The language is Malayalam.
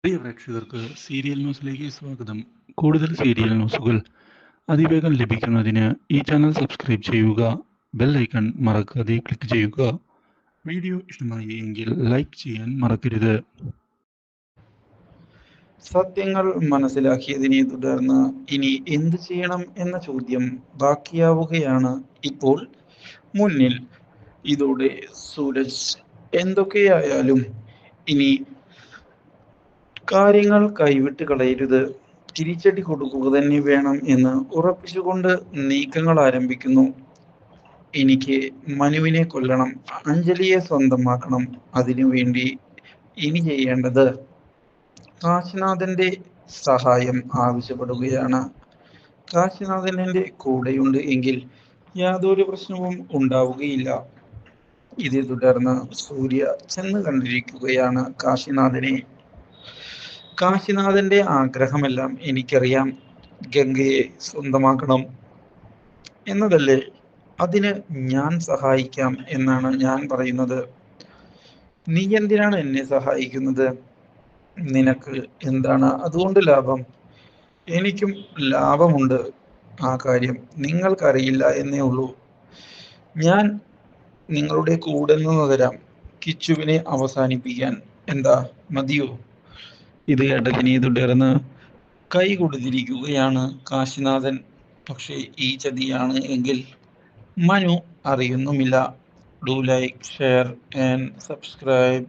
പ്രിയ പ്രേക്ഷകർക്ക് സീരിയൽ ന്യൂസിലേക്ക് സ്വാഗതം. കൂടുതൽ സീരിയൽ ന്യൂസുകൾ അതിവേഗം ലഭിക്കുന്നതിന് ഈ ചാനൽ സബ്സ്ക്രൈബ് ചെയ്യുക. ബെൽ ഐക്കൺ മറക്കാതെ ക്ലിക്ക് ചെയ്യുക. വീഡിയോ ഇഷ്ടമായി എങ്കിൽ ലൈക്ക് ചെയ്യാൻ മറക്കരുത്. സത്യങ്ങൾ മനസ്സിലാക്കിയതിനെ തുടർന്ന് ഇനി എന്ത് ചെയ്യണം എന്ന ചോദ്യം ബാക്കിയാവുകയാണ് ഇപ്പോൾ മുന്നിൽ. ഇതോടെ സൂരജ് എന്തൊക്കെയായാലും ഇനി കാര്യങ്ങൾ കൈവിട്ട് കളയരുത്, തിരിച്ചടി കൊടുക്കുക തന്നെ വേണം എന്ന് ഉറപ്പിച്ചുകൊണ്ട് നീക്കങ്ങൾ ആരംഭിക്കുന്നു. എനിക്ക് മനുവിനെ കൊല്ലണം, അഞ്ജലിയെ സ്വന്തമാക്കണം. അതിനുവേണ്ടി ഇനി ചെയ്യേണ്ടത് കാശിനാഥന്റെ സഹായം ആവശ്യപ്പെടുകയാണ്. കാശിനാഥൻ എൻ്റെ കൂടെയുണ്ട് എങ്കിൽ യാതൊരു പ്രശ്നവും ഉണ്ടാവുകയില്ല. ഇതേ തുടർന്ന് സൂര്യ ചെന്ന് കണ്ടിരിക്കുകയാണ് കാശിനാഥനെ. കാശിനാഥന്റെ ആഗ്രഹമെല്ലാം എനിക്കറിയാം, ഗംഗയെ സ്വന്തമാക്കണം എന്നതല്ലേ. അതിന് ഞാൻ സഹായിക്കാം എന്നാണ് ഞാൻ പറയുന്നത്. നീ എന്തിനാണ് എന്നെ സഹായിക്കുന്നത്? നിനക്ക് എന്താണ് അതുകൊണ്ട് ലാഭം? എനിക്കും ലാഭമുണ്ട്. ആ കാര്യം നിങ്ങൾക്കറിയില്ല എന്നേ ഉള്ളൂ. ഞാൻ നിങ്ങളുടെ കൂടെ നിന്ന് തരാം, കിച്ചുവിനെ അവസാനിപ്പിക്കാൻ. എന്താ, മതിയോ? ഇത് കേട്ടതിനെ തുടർന്ന് കൈ കൊടുത്തിരിക്കുകയാണ് കാശിനാഥൻ. പക്ഷേ ഈ ചതിയാണ് എങ്കിൽ മനു അറിയുന്നുമില്ല. Do like, share and subscribe.